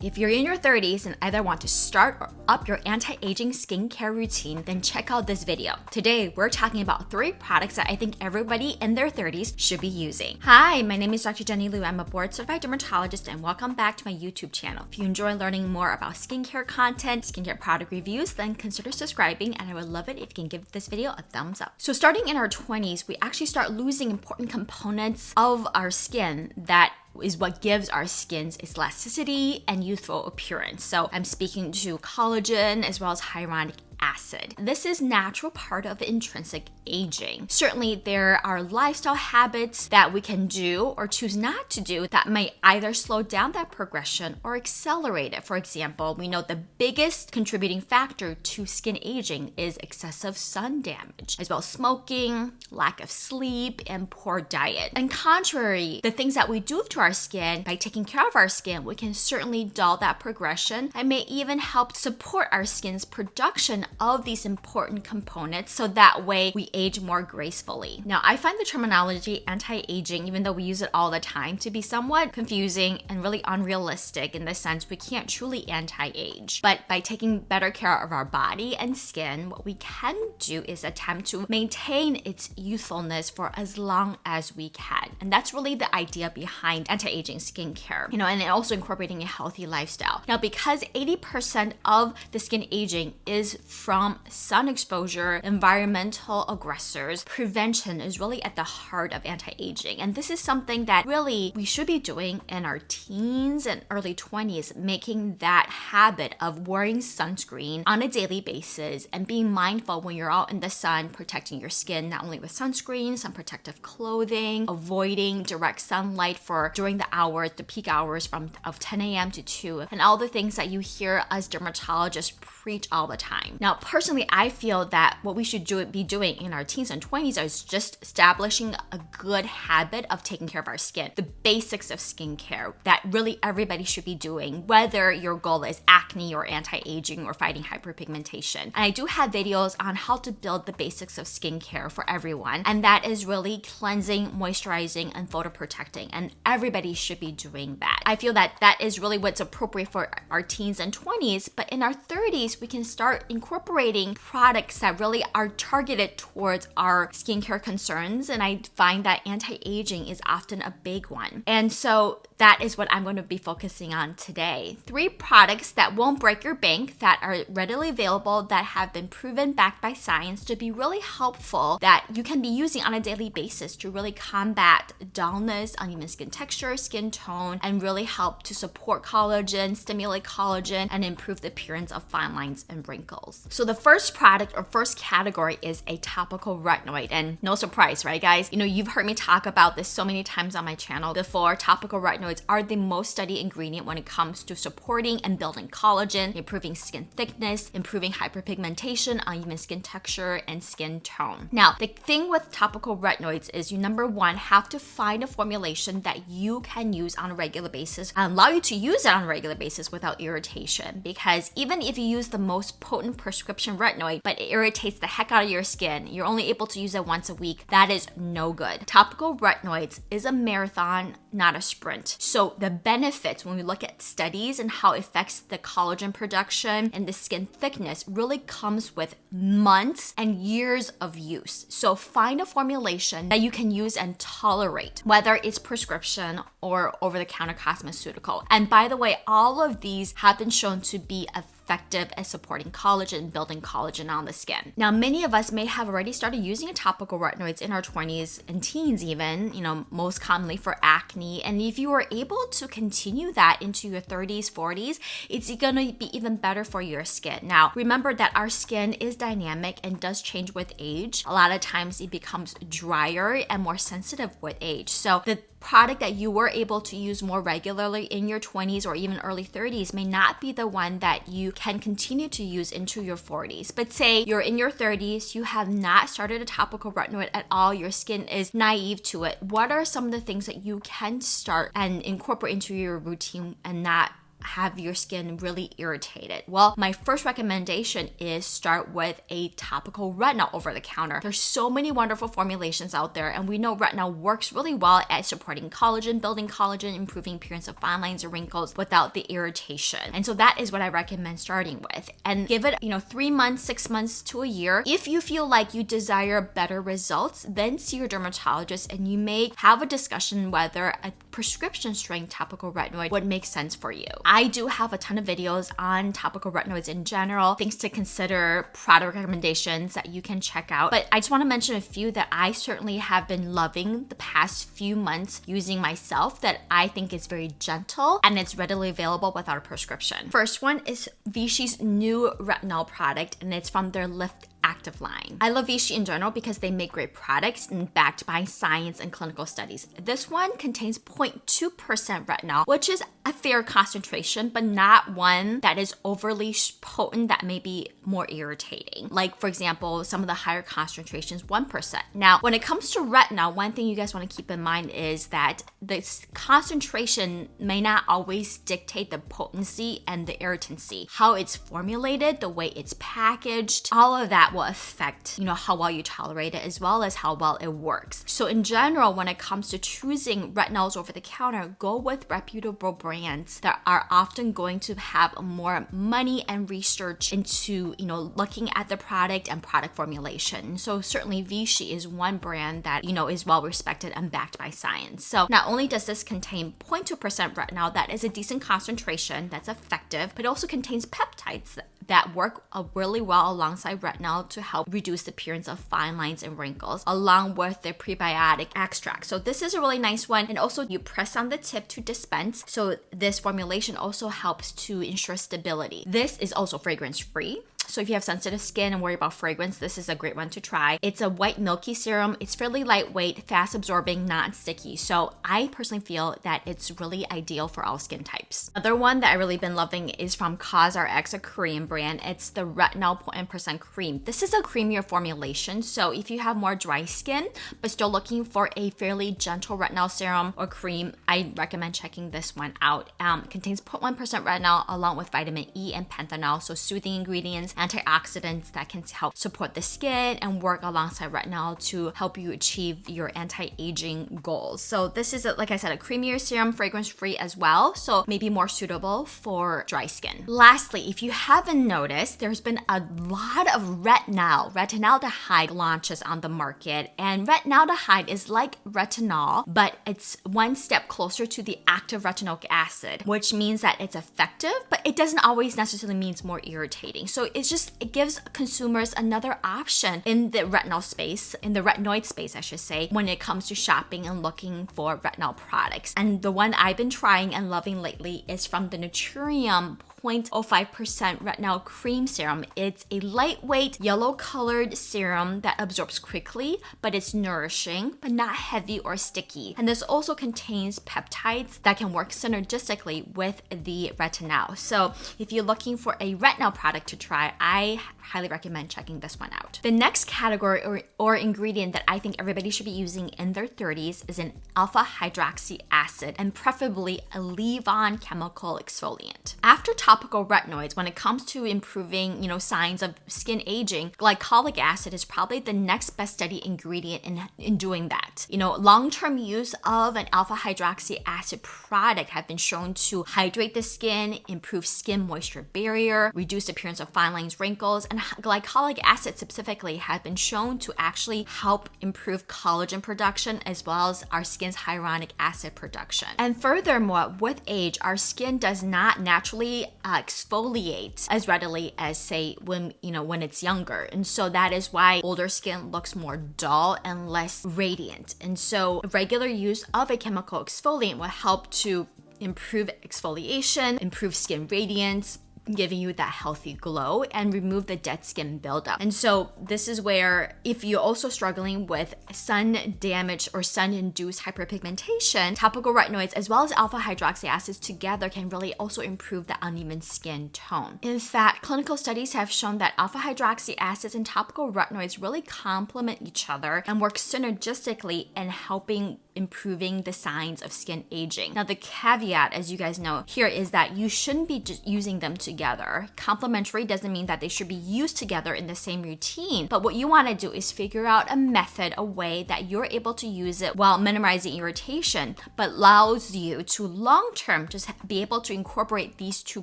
If you're in your 30s and either want to start or up your anti-aging skincare routine, then check out this video. Today, we're talking about 3 products that I think everybody in their 30s should be using. Hi, my name is Dr. Jenny Liu. I'm a board-certified dermatologist, and welcome back to my YouTube channel. If you enjoy learning more about skincare content, skincare product reviews, then consider subscribing, and I would love it if you can give this video a thumbs up. So starting in our 20s, we actually start losing important components of our skin that is what gives our skins its elasticity and youthful appearance. So I'm speaking to collagen as well as hyaluronic acid. This is natural part of intrinsic aging. Certainly there are lifestyle habits that we can do or choose not to do that may either slow down that progression or accelerate it. For example, we know the biggest contributing factor to skin aging is excessive sun damage, as well as smoking, lack of sleep, and poor diet. And contrary, the things that we do to our skin, by taking care of our skin, we can certainly dull that progression and may even help support our skin's production of these important components, so that way we age more gracefully. Now, I find the terminology anti-aging, even though we use it all the time, to be somewhat confusing and really unrealistic in the sense we can't truly anti-age. But by taking better care of our body and skin, what we can do is attempt to maintain its youthfulness for as long as we can. And that's really the idea behind anti-aging skincare, and also incorporating a healthy lifestyle. Now, because 80% of the skin aging is from sun exposure, environmental aggressors, prevention is really at the heart of anti-aging. And this is something that really we should be doing in our teens and early 20s, making that habit of wearing sunscreen on a daily basis and being mindful when you're out in the sun, protecting your skin, not only with sunscreen, sun protective clothing, avoiding direct sunlight for during the peak hours of 10 a.m. to 2, and all the things that you hear us dermatologists preach all the time. Now, personally, I feel that what we should be doing in our teens and 20s is just establishing a good habit of taking care of our skin. The basics of skincare that really everybody should be doing, whether your goal is acne or anti-aging or fighting hyperpigmentation. And I do have videos on how to build the basics of skincare for everyone. And that is really cleansing, moisturizing, and photoprotecting. And everybody should be doing that. I feel that that is really what's appropriate for our teens and 20s. But in our 30s, we can start incorporating products that really are targeted towards our skincare concerns. And I find that anti-aging is often a big one. And so that is what I'm going to be focusing on today. 3 products that won't break your bank, that are readily available, that have been proven backed by science to be really helpful, that you can be using on a daily basis to really combat dullness, uneven skin texture, skin tone, and really help to support collagen, stimulate collagen, and improve the appearance of fine lines and wrinkles. So the first product or first category is a topical retinoid. And no surprise, right guys? You've heard me talk about this so many times on my channel before. Topical retinoids are the most studied ingredient when it comes to supporting and building collagen, improving skin thickness, improving hyperpigmentation, uneven skin texture, and skin tone. Now, the thing with topical retinoids is you, number one, have to find a formulation that you can use on a regular basis and allow you to use it on a regular basis without irritation. Because even if you use the most potent prescription retinoid, but it irritates the heck out of your skin, you're only able to use it once a week, that is no good. Topical retinoids is a marathon, not a sprint. So the benefits, when we look at studies and how it affects the collagen production and the skin thickness, really comes with months and years of use. So find a formulation that you can use and tolerate, whether it's prescription or over-the-counter cosmeceutical. And by the way, all of these have been shown to be effective at supporting collagen, building collagen on the skin. Now, many of us may have already started using topical retinoids in our 20s and teens even, most commonly for acne. And if you are able to continue that into your 30s, 40s, it's going to be even better for your skin. Now, remember that our skin is dynamic and does change with age. A lot of times it becomes drier and more sensitive with age. So the product that you were able to use more regularly in your 20s or even early 30s may not be the one that you can continue to use into your 40s. But say you're in your 30s, you have not started a topical retinoid at all, your skin is naive to it. What are some of the things that you can start and incorporate into your routine and not have your skin really irritated? Well, my first recommendation is start with a topical retinol over the counter. There's so many wonderful formulations out there, and we know retinol works really well at supporting collagen, building collagen, improving appearance of fine lines and wrinkles without the irritation. And so that is what I recommend starting with. And give it, 3 months, 6 months to a year. If you feel like you desire better results, then see your dermatologist, and you may have a discussion whether a prescription strength topical retinoid would make sense for you. I do have a ton of videos on topical retinoids in general, things to consider, product recommendations that you can check out. But I just want to mention a few that I certainly have been loving the past few months using myself that I think is very gentle and it's readily available without a prescription. First one is Vichy's new retinol product, and it's from their Lift Active line. I love Vichy in general because they make great products and backed by science and clinical studies. This one contains 0.2% retinol, which is a fair concentration, but not one that is overly potent that may be more irritating. Like, for example, some of the higher concentrations, 1%. Now, when it comes to retinol, one thing you guys want to keep in mind is that this concentration may not always dictate the potency and the irritancy. How it's formulated, the way it's packaged, all of that will affect, how well you tolerate it as well as how well it works. So in general, when it comes to choosing retinols over the counter, go with reputable brands that are often going to have more money and research into, looking at the product and product formulation. So certainly Vichy is one brand that, is well respected and backed by science. So not only does this contain 0.2% retinol, that is a decent concentration, that's effective, but it also contains peptides that work really well alongside retinol to help reduce the appearance of fine lines and wrinkles, along with the prebiotic extract. So this is a really nice one. And also you press on the tip to dispense. So this formulation also helps to ensure stability. This is also fragrance free. So if you have sensitive skin and worry about fragrance, this is a great one to try. It's a white milky serum. It's fairly lightweight, fast absorbing, not sticky. So I personally feel that it's really ideal for all skin types. Another one that I really been loving is from CosRx, a Korean brand. It's the retinol 0.1% cream. This is a creamier formulation. So if you have more dry skin, but still looking for a fairly gentle retinol serum or cream, I recommend checking this one out. It contains 0.1% retinol along with vitamin E and panthenol. So soothing ingredients, antioxidants that can help support the skin and work alongside retinol to help you achieve your anti-aging goals. So this is, like I said, a creamier serum, fragrance-free as well, so maybe more suitable for dry skin. Lastly, if you haven't noticed, there's been a lot of retinaldehyde launches on the market, and retinaldehyde is like retinol, but it's one step closer to the active retinoic acid, which means that it's effective, but it doesn't always necessarily mean more irritating. So it gives consumers another option in the retinol space, in the retinoid space, I should say, when it comes to shopping and looking for retinol products. And the one I've been trying and loving lately is from the Naturium 0.05% retinol cream serum. It's a lightweight yellow colored serum that absorbs quickly, but it's nourishing, but not heavy or sticky. And this also contains peptides that can work synergistically with the retinol. So if you're looking for a retinol product to try, I highly recommend checking this one out. The next category or ingredient that I think everybody should be using in their 30s is an alpha hydroxy acid, and preferably a leave-on chemical exfoliant. After topical retinoids, when it comes to improving, signs of skin aging, glycolic acid is probably the next best studied ingredient in doing that. Long-term use of an alpha hydroxy acid product have been shown to hydrate the skin, improve skin moisture barrier, reduce appearance of fine lines, wrinkles, and glycolic acid specifically have been shown to actually help improve collagen production as well as our skin's hyaluronic acid production. And furthermore, with age, our skin does not naturally exfoliate as readily as, say, when it's younger. And so that is why older skin looks more dull and less radiant. And so regular use of a chemical exfoliant will help to improve exfoliation, improve skin radiance, giving you that healthy glow and remove the dead skin buildup. And so this is where, if you're also struggling with sun damage or sun-induced hyperpigmentation, topical retinoids as well as alpha hydroxy acids together can really also improve the uneven skin tone. In fact, clinical studies have shown that alpha hydroxy acids and topical retinoids really complement each other and work synergistically in helping improving the signs of skin aging. Now, the caveat, as you guys know here, is that you shouldn't be just using them together. Complementary doesn't mean that they should be used together in the same routine, but what you want to do is figure out a method, a way that you're able to use it while minimizing irritation, but allows you to long-term just be able to incorporate these two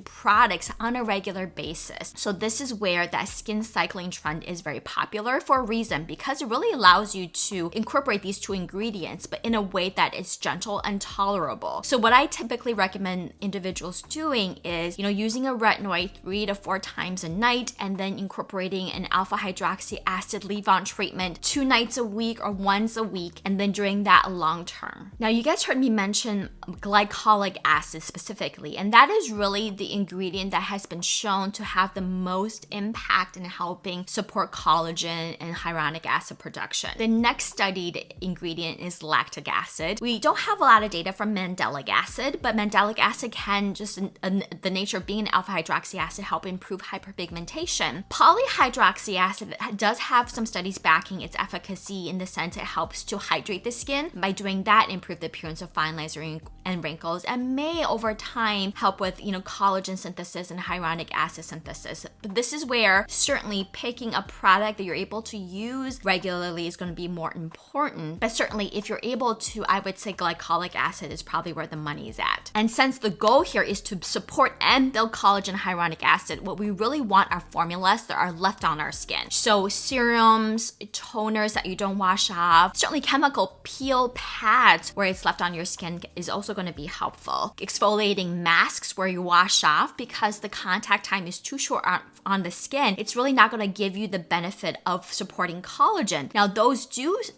products on a regular basis. So this is where that skin cycling trend is very popular for a reason, because it really allows you to incorporate these two ingredients, but in a way that is gentle and tolerable. So what I typically recommend individuals doing is, using a retinoid 3 to 4 times a night, and then incorporating an alpha hydroxy acid leave-on treatment 2 nights a week or once a week, and then doing that long term. Now, you guys heard me mention glycolic acid specifically, and that is really the ingredient that has been shown to have the most impact in helping support collagen and hyaluronic acid production. The next studied ingredient is lactic acid. We don't have a lot of data from mandelic acid, but mandelic acid can, just the nature of being an alpha hydroxy acid, help improve hyperpigmentation. Polyhydroxy acid does have some studies backing its efficacy in the sense it helps to hydrate the skin. By doing that, improve the appearance of fine lines and wrinkles, and may over time help with collagen synthesis and hyaluronic acid synthesis. But this is where certainly picking a product that you're able to use regularly is going to be more important. But certainly if you're able to, I would say glycolic acid is probably where the money is at. And since the goal here is to support and build collagen and hyaluronic acid, what we really want are formulas that are left on our skin. So serums, toners that you don't wash off, certainly chemical peel pads where it's left on your skin is also going to be helpful. Exfoliating masks where you wash off, because the contact time is too short on the skin, it's really not going to give you the benefit of supporting collagen. Now, those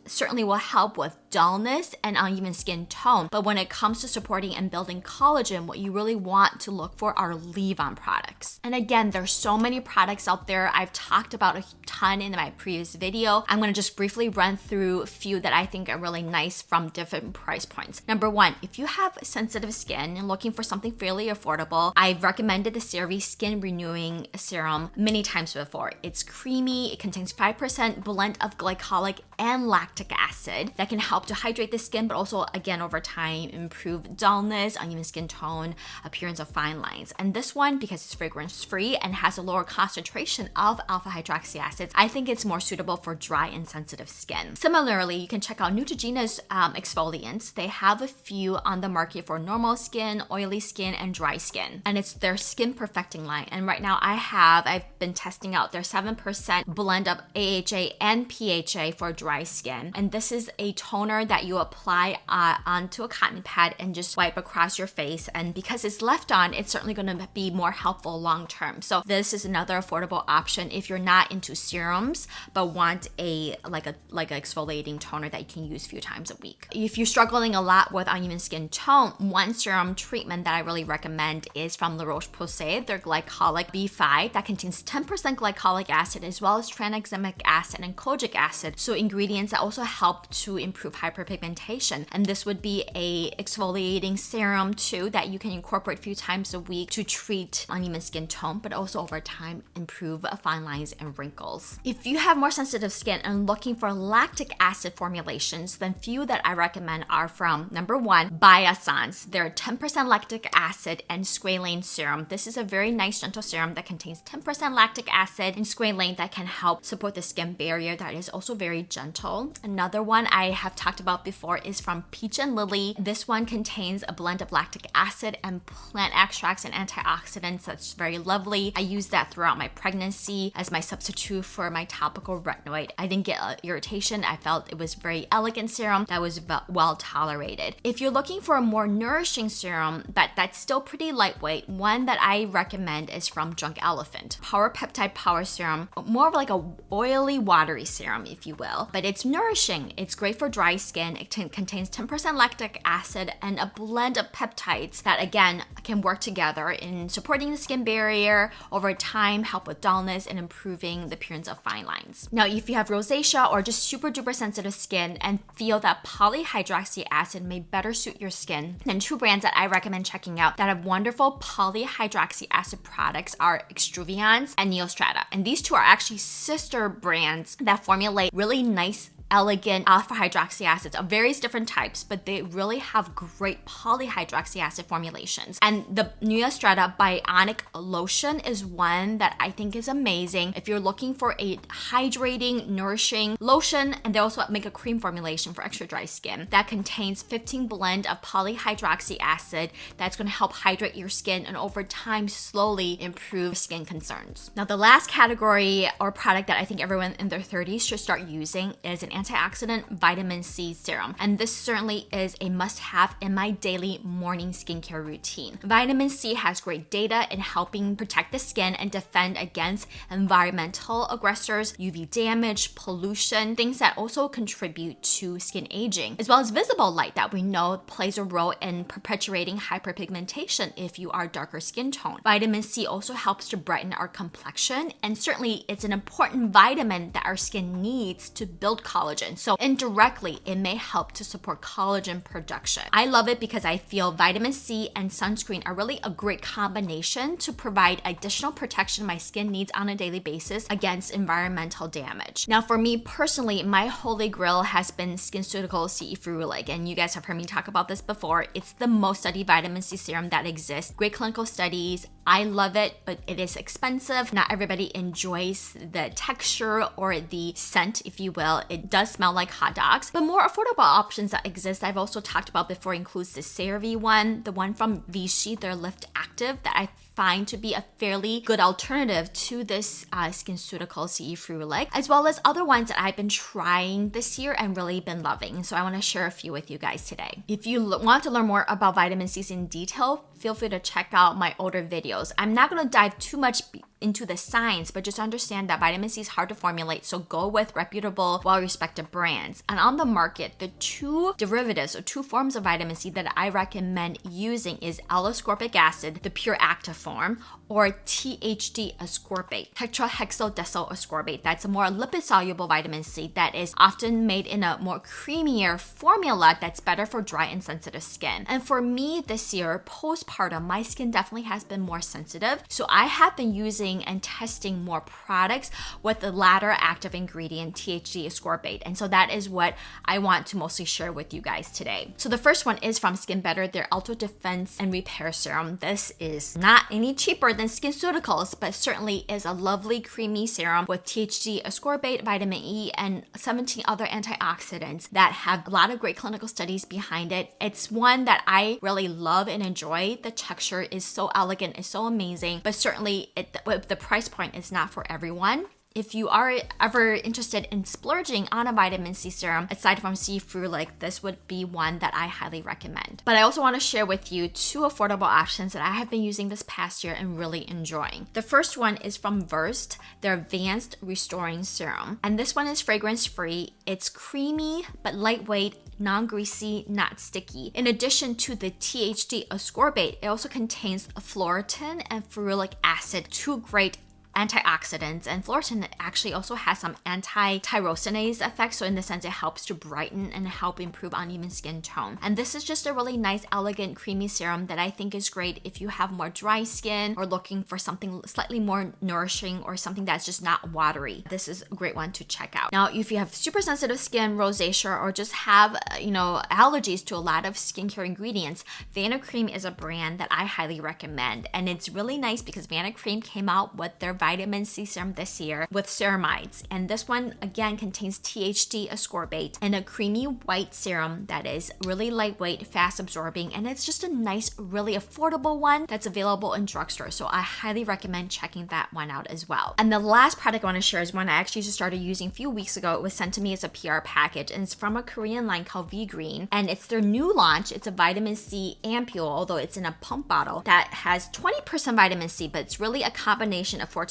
certainly will help with dullness and uneven skin tone, but when it comes to supporting and building collagen, what you really want to look for are leave-on products. And again, there's so many products out there. I've talked about a ton in my previous video. I'm going to just briefly run through a few that I think are really nice from different price points. Number one, if you have sensitive skin and looking for something fairly affordable, I've recommended the CeraVe Skin Renewing Serum many times before. It's creamy, it contains 5% blend of glycolic and lactic acid that can help to hydrate the skin, but also again over time improve dullness, uneven skin tone, appearance of fine lines. And this one, because it's fragrance free and has a lower concentration of alpha hydroxy acids, I think it's more suitable for dry and sensitive skin. Similarly, you can check out Neutrogena's exfoliants. They have a few on the market for normal skin, oily skin, and dry skin, and it's their skin perfecting line. And right now I've been testing out their 7% blend of AHA and PHA for dry skin, and this is a toner that you apply onto a cotton pad and just wipe across your face, and because it's left on, it's certainly going to be more helpful long term. So this is another affordable option if you're not into serums but want a exfoliating toner that you can use a few times a week. If you're struggling a lot with uneven skin tone, one serum treatment that I really recommend is from La Roche-Posay, their glycolic B5 that contains 10% glycolic acid as well as tranexamic acid and kojic acid, so ingredients that also help to improve hyperpigmentation. And this would be a exfoliating serum too that you can incorporate a few times a week to treat uneven skin tone, but also over time improve fine lines and wrinkles. If you have more sensitive skin and looking for lactic acid formulations, then few that I recommend are from number one, Biossance. They're 10% lactic acid and squalane serum. This is a very nice gentle serum that contains 10% lactic acid and squalane that can help support the skin barrier that is also very gentle. Another one I have talked about before is from Peach and Lily. This one contains a blend of lactic acid and plant extracts and antioxidants that's very lovely. I used that throughout my pregnancy as my substitute for my topical retinoid. I didn't get irritation. I felt it was very elegant serum that was well tolerated. If you're looking for a more nourishing serum but that's still pretty lightweight, one that I recommend is from Drunk Elephant. Power Peptide Power Serum, more of like a oily, watery serum, if you will, but it's nourishing. It's great for dry skin. It contains 10% lactic acid and a blend of peptides that again can work together in supporting the skin barrier over time, help with dullness, and improving the appearance of fine lines. Now, if you have rosacea or just super duper sensitive skin and feel that polyhydroxy acid may better suit your skin, then two brands that I recommend checking out that have wonderful polyhydroxy acid products are Extruviance and Neostrata. And these two are actually sister brands that formulate really nice elegant alpha hydroxy acids of various different types, but they really have great polyhydroxy acid formulations. And the Neostrata Bionic Lotion is one that I think is amazing. If you're looking for a hydrating, nourishing lotion, and they also make a cream formulation for extra dry skin that contains 15 blend of polyhydroxy acid that's going to help hydrate your skin and over time slowly improve skin concerns. Now, the last category or product that I think everyone in their 30s should start using is an antioxidant vitamin C serum. And this certainly is a must-have in my daily morning skincare routine. Vitamin C has great data in helping protect the skin and defend against environmental aggressors, UV damage, pollution, things that also contribute to skin aging, as well as visible light that we know plays a role in perpetuating hyperpigmentation if you are darker skin tone. Vitamin C also helps to brighten our complexion, and certainly it's an important vitamin that our skin needs to build collagen. So indirectly, it may help to support collagen production. I love it because I feel vitamin C and sunscreen are really a great combination to provide additional protection my skin needs on a daily basis against environmental damage. Now, for me personally, my holy grail has been SkinCeuticals CE Ferulic, and you guys have heard me talk about this before. It's the most studied vitamin C serum that exists. Great clinical studies. I love it, but it is expensive. Not everybody enjoys the texture or the scent, if you will. It does smell like hot dogs, but more affordable options that exist I've also talked about before includes the CeraVe one, the one from Vichy, their Lift Active, that I find to be a fairly good alternative to this SkinCeuticals CE Ferulic, as well as other ones that I've been trying this year and really been loving. So I want to share a few with you guys today. If you want to learn more about vitamin C in detail, feel free to check out my older videos. I'm not going to dive too much into the science, but just understand that vitamin C is hard to formulate, so go with reputable, well-respected brands. And on the market, the two derivatives or two forms of vitamin C that I recommend using is L-ascorbic acid, the pure active form, or THD ascorbate, tetrahexadecyl ascorbate. That's a more lipid-soluble vitamin C that is often made in a more creamier formula that's better for dry and sensitive skin. And for me this year, postpartum, my skin definitely has been more sensitive, so I have been using and testing more products with the latter active ingredient, THD ascorbate. And so that is what I want to mostly share with you guys today. So the first one is from Skin Better, their Ultra Defense and Repair Serum. This is not any cheaper than SkinCeuticals, but certainly is a lovely creamy serum with THD ascorbate, vitamin E, and 17 other antioxidants that have a lot of great clinical studies behind it. It's one that I really love and enjoy. The texture is so elegant, it's so amazing, but certainly the price point is not for everyone. If you are ever interested in splurging on a vitamin C serum, aside from CE Ferulic, this would be one that I highly recommend. But I also want to share with you two affordable options that I have been using this past year and really enjoying. The first one is from Versed, their Advanced Restoring Serum. And this one is fragrance-free. It's creamy, but lightweight, non-greasy, not sticky. In addition to the THD ascorbate, it also contains fluoretin and ferulic acid, two great antioxidants, and fluoretin actually also has some anti-tyrosinase effects, so in the sense it helps to brighten and help improve uneven skin tone. And this is just a really nice, elegant, creamy serum that I think is great if you have more dry skin or looking for something slightly more nourishing or something that's just not watery. This is a great one to check out. Now, if you have super sensitive skin, rosacea, or just have allergies to a lot of skincare ingredients, Vanicream is a brand that I highly recommend. And it's really nice because Vanicream came out with their vitamin C serum this year with ceramides. And this one, again, contains THD ascorbate and a creamy white serum that is really lightweight, fast absorbing, and it's just a nice, really affordable one that's available in drugstores. So I highly recommend checking that one out as well. And the last product I want to share is one I actually just started using a few weeks ago. It was sent to me as a PR package, and it's from a Korean line called V Green. And it's their new launch. It's a vitamin C ampule, although it's in a pump bottle, that has 20% vitamin C, but it's really a combination of 14%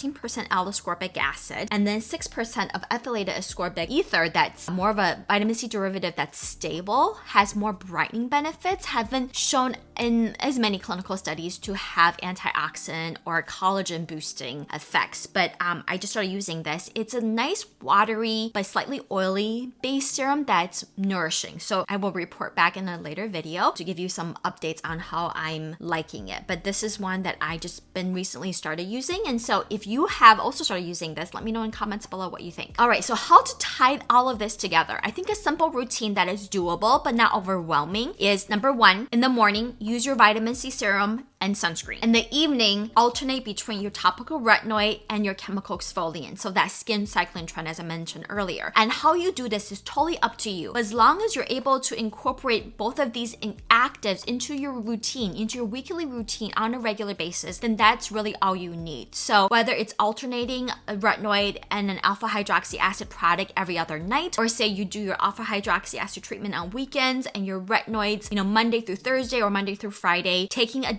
L-ascorbic acid and then 6% of ethylated ascorbic ether that's more of a vitamin C derivative that's stable, has more brightening benefits, haven't shown in as many clinical studies to have antioxidant or collagen boosting effects. But I just started using this. It's a nice watery but slightly oily base serum that's nourishing. So I will report back in a later video to give you some updates on how I'm liking it. But this is one that I just been recently started using. And so if you you have also started using this, let me know in comments below what you think. All right, so how to tie all of this together. I think a simple routine that is doable but not overwhelming is number 1, in the morning, use your vitamin C serum and sunscreen. In the evening, alternate between your topical retinoid and your chemical exfoliant. So that skin cycling trend, as I mentioned earlier. And how you do this is totally up to you. As long as you're able to incorporate both of these actives into your routine, into your weekly routine on a regular basis, then that's really all you need. So whether it's alternating a retinoid and an alpha hydroxy acid product every other night, or say you do your alpha hydroxy acid treatment on weekends and your retinoids, Monday through Thursday or Monday through Friday, taking a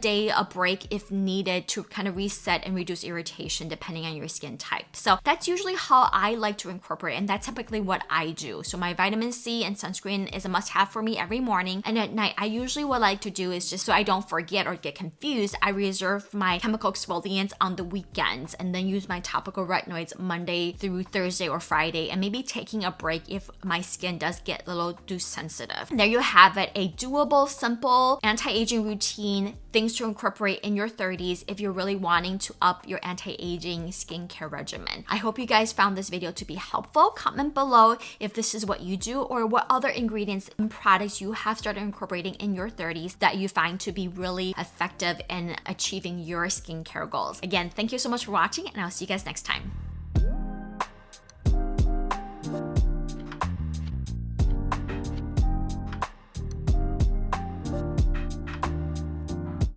break if needed to kind of reset and reduce irritation depending on your skin type. So that's usually how I like to incorporate, and that's typically what I do. So my vitamin C and sunscreen is a must-have for me every morning, and at night I usually what I like to do is just so I don't forget or get confused, I reserve my chemical exfoliants on the weekends and then use my topical retinoids Monday through Thursday or Friday, and maybe taking a break if my skin does get a little too sensitive. And there you have it, a doable, simple anti-aging routine, things to incorporate in your 30s if you're really wanting to up your anti-aging skincare regimen. I hope you guys found this video to be helpful. Comment below if this is what you do or what other ingredients and products you have started incorporating in your 30s that you find to be really effective in achieving your skincare goals. Again, thank you so much for watching, and I'll see you guys next time.